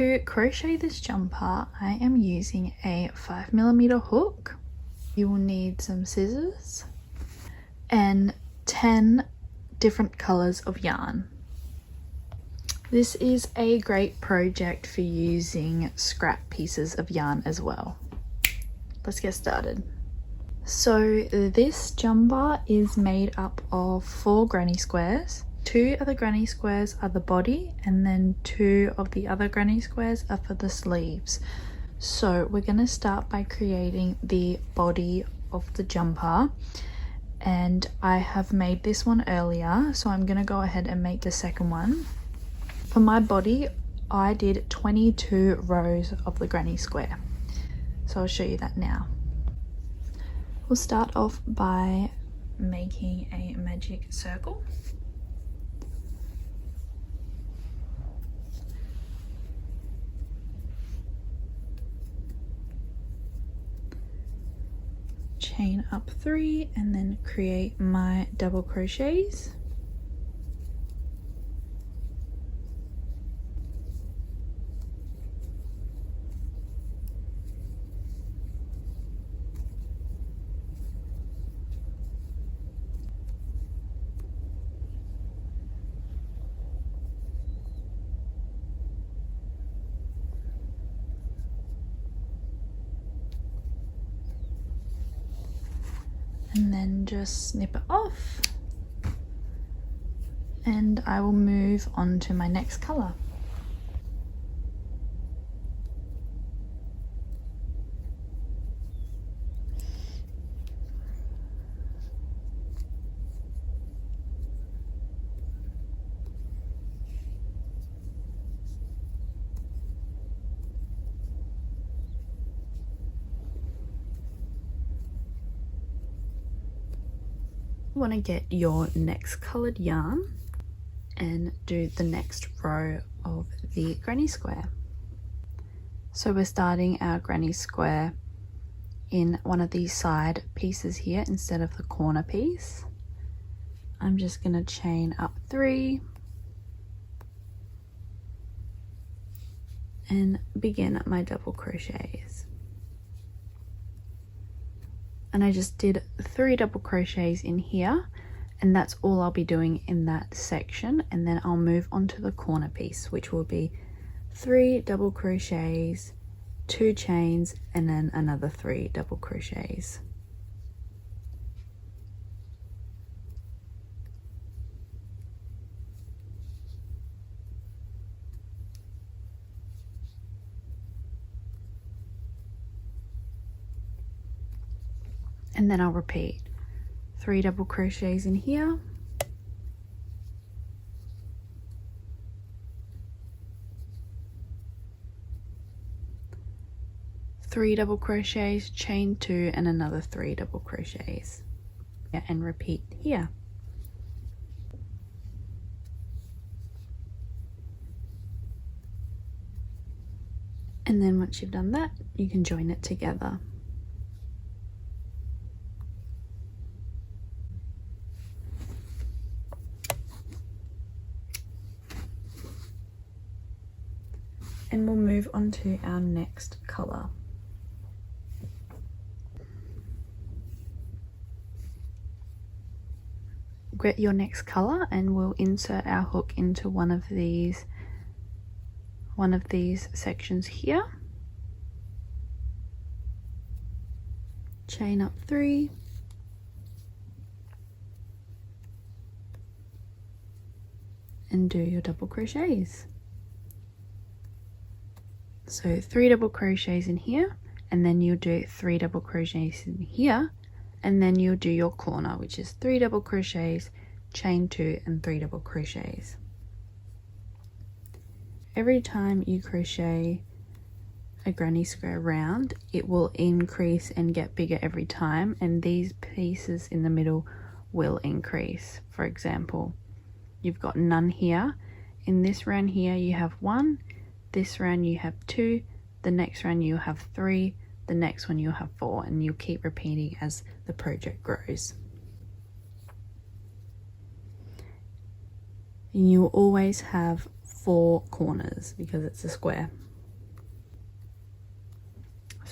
To crochet this jumper, I am using a 5mm hook. You will need some scissors and 10 different colors of yarn. This is a great project for using scrap pieces of yarn as well. Let's get started. So this jumper is made up of 4 granny squares. 2 of the granny squares are the body, and then 2 of the other granny squares are for the sleeves. So we're going to start by creating the body of the jumper, and I have made this one earlier, so I'm going to go ahead and make the second one. For my body, I did 22 rows of the granny square, so I'll show you that now. We'll start off by making a magic circle. Chain up 3 and then create my double crochets. And then just snip it off, and I will move on to my next color. You want to get your next colored yarn and do the next row of the granny square. So we're starting our granny square in one of these side pieces here instead of the corner piece. I'm just going to chain up 3 and begin my double crochets. And I just did 3 double crochets in here, and that's all I'll be doing in that section, and then I'll move on to the corner piece, which will be 3 double crochets, 2 chains, and then another 3 double crochets. And then I'll repeat 3 double crochets in here, 3 double crochets, chain 2, and another 3 double crochets, and repeat here. And then once you've done that, you can join it together. And we'll move on to our next color. Get your next color, and we'll insert our hook into one of these sections here. Chain up 3. And do your double crochets. So 3 double crochets in here, and then you'll do 3 double crochets in here, and then you'll do your corner, which is 3 double crochets, chain 2, and 3 double crochets. Every time you crochet a granny square round, it will increase and get bigger every time, and these pieces in the middle will increase. For example, you've got none here. In this round here you have 1, this round you have 2, the next round you have 3, the next one you'll have 4, and you'll keep repeating as the project grows. And you'll always have 4 corners because it's a square.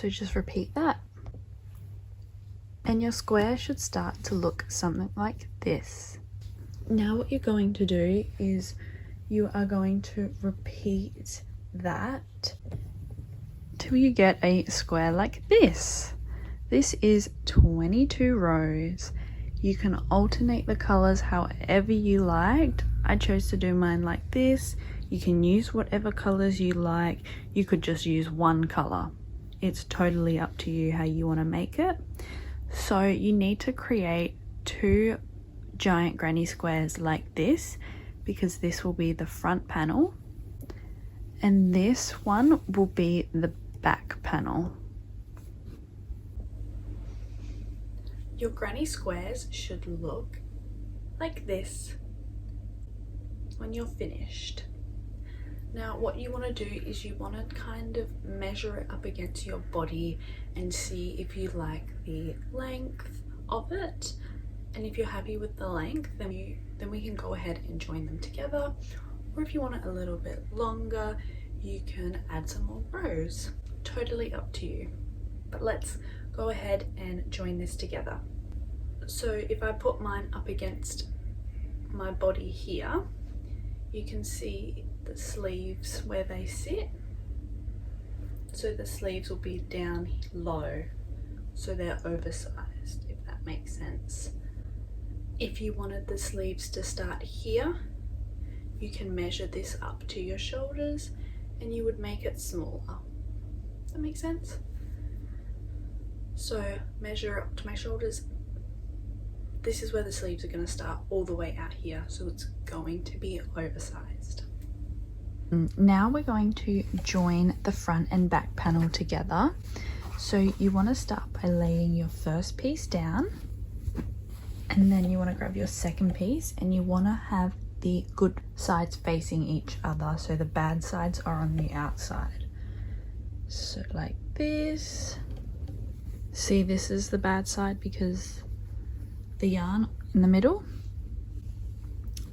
So just repeat that. And your square should start to look something like this. Now what you're going to do is you are going to repeat that till you get a square like this. This is 22 rows. You can alternate the colors however you liked. I chose to do mine like this. You can use whatever colors you like. You could just use one color. It's totally up to you how you want to make it. So you need to create 2 giant granny squares like this, because this will be the front panel and this one will be the back panel. Your granny squares should look like this when you're finished. Now what you want to do is you want to kind of measure it up against your body and see if you like the length of it, and if you're happy with the length, then we can go ahead and join them together, or if you want it a little bit longer you can add some more rows. Totally up to you, but let's go ahead and join this together. So if I put mine up against my body here, you can see the sleeves where they sit. So the sleeves will be down low, so they're oversized, if that makes sense. If you wanted the sleeves to start here, you can measure this up to your shoulders and you would make it smaller. Does that make sense? So measure up to my shoulders. This is where the sleeves are going to start, all the way out here, so it's going to be oversized. Now we're going to join the front and back panel together. So you want to start by laying your first piece down, and then you want to grab your second piece and you want to have the good sides facing each other, so the bad sides are on the outside. So like this. See, this is the bad side because the yarn in the middle.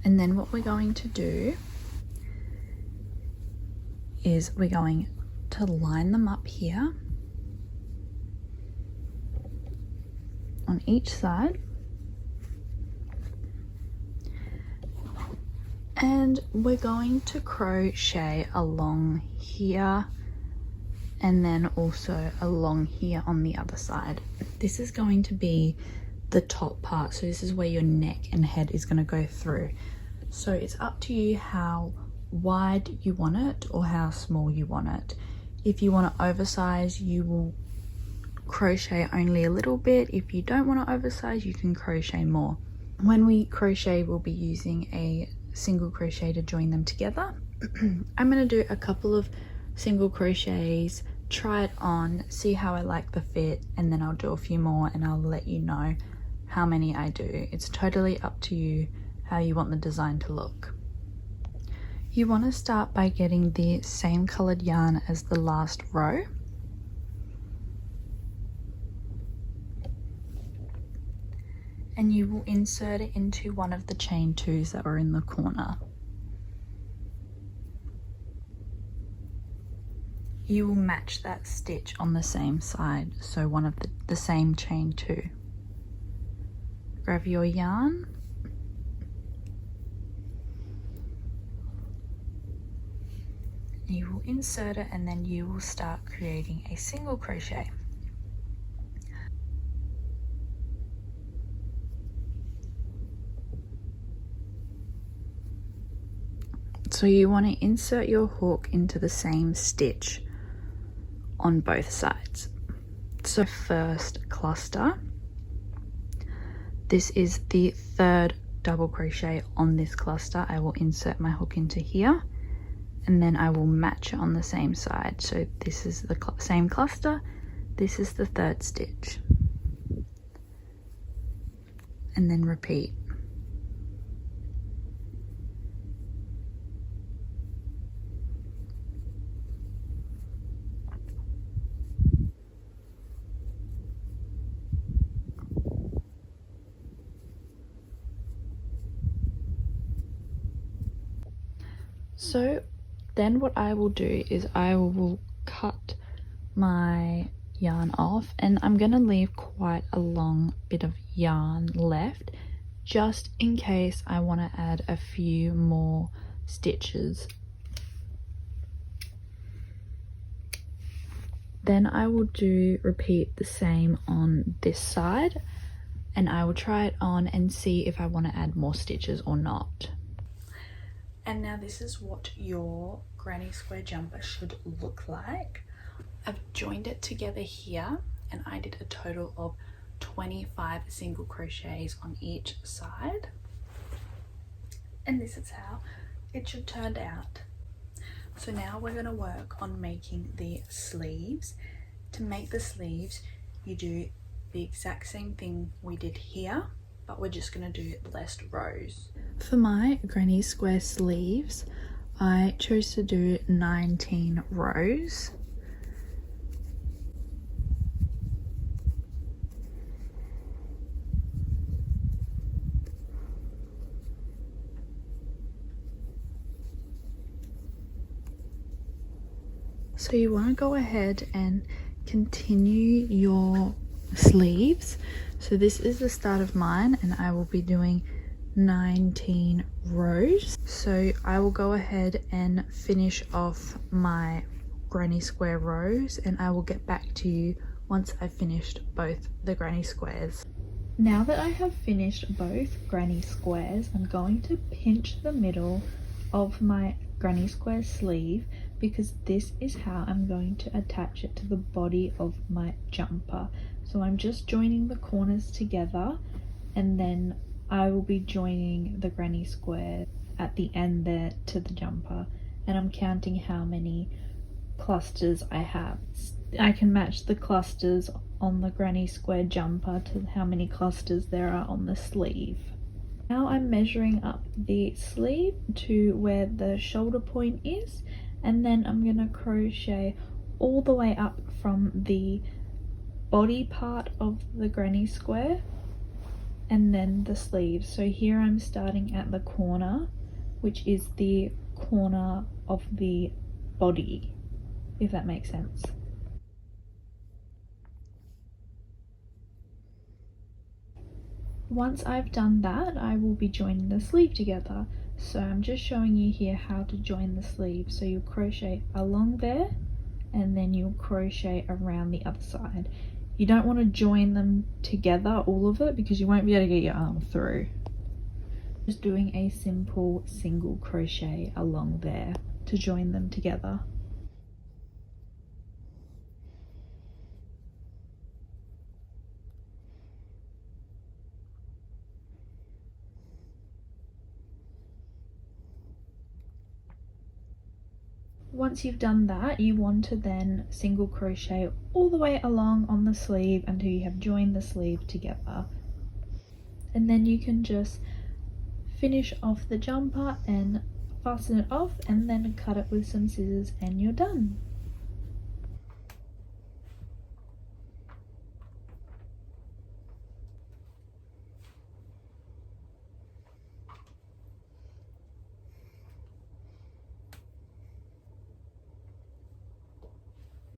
And then what we're going to do is we're going to line them up here on each side, and we're going to crochet along here and then also along here on the other side. This is going to be the top part, so this is where your neck and head is going to go through. So it's up to you how wide you want it or how small you want it. If you want to oversize, you will crochet only a little bit. If you don't want to oversize, you can crochet more. When we crochet, we'll be using a single crochet to join them together. I'm going to do a couple of single crochets, try it on, see how I like the fit, and then I'll do a few more and I'll let you know how many I do. It's totally up to you how you want the design to look. You want to start by getting the same colored yarn as the last row. And you will insert it into one of the chain twos that are in the corner. You will match that stitch on the same side, so one of the same chain two. Grab your yarn, you will insert it, and then you will start creating a single crochet. So you want to insert your hook into the same stitch on both sides. So first cluster, this is the third double crochet on this cluster. I will insert my hook into here and then I will match it on the same side. So this is the same cluster, this is the third stitch, and then repeat. So then what I will do is I will cut my yarn off, and I'm gonna leave quite a long bit of yarn left just in case I want to add a few more stitches. Then I will repeat the same on this side, and I will try it on and see if I want to add more stitches or not. And now this is what your granny square jumper should look like. I've joined it together here, and I did a total of 25 single crochets on each side, and this is how it should turn out. So now we're going to work on making the sleeves. To make the sleeves, you do the exact same thing we did here, but we're just going to do less rows. For my granny square sleeves, I chose to do 19 rows. So you want to go ahead and continue your sleeves. So this is the start of mine, and I will be doing 19 rows. So I will go ahead and finish off my granny square rows, and I will get back to you once I've finished both the granny squares. Now that I have finished both granny squares, I'm going to pinch the middle of my granny square sleeve, because this is how I'm going to attach it to the body of my jumper. So I'm just joining the corners together, and then I will be joining the granny square at the end there to the jumper, and I'm counting how many clusters I have. I can match the clusters on the granny square jumper to how many clusters there are on the sleeve. Now I'm measuring up the sleeve to where the shoulder point is, and then I'm going to crochet all the way up from the body part of the granny square and then the sleeves. So here I'm starting at the corner, which is the corner of the body, if that makes sense. Once I've done that, I will be joining the sleeve together. So I'm just showing you here how to join the sleeve. So you'll crochet along there, and then you'll crochet around the other side. You don't want to join them together, all of it, because you won't be able to get your arm through. Just doing a simple single crochet along there to join them together. Once you've done that, you want to then single crochet all the way along on the sleeve until you have joined the sleeve together. And then you can just finish off the jumper and fasten it off, and then cut it with some scissors, and you're done.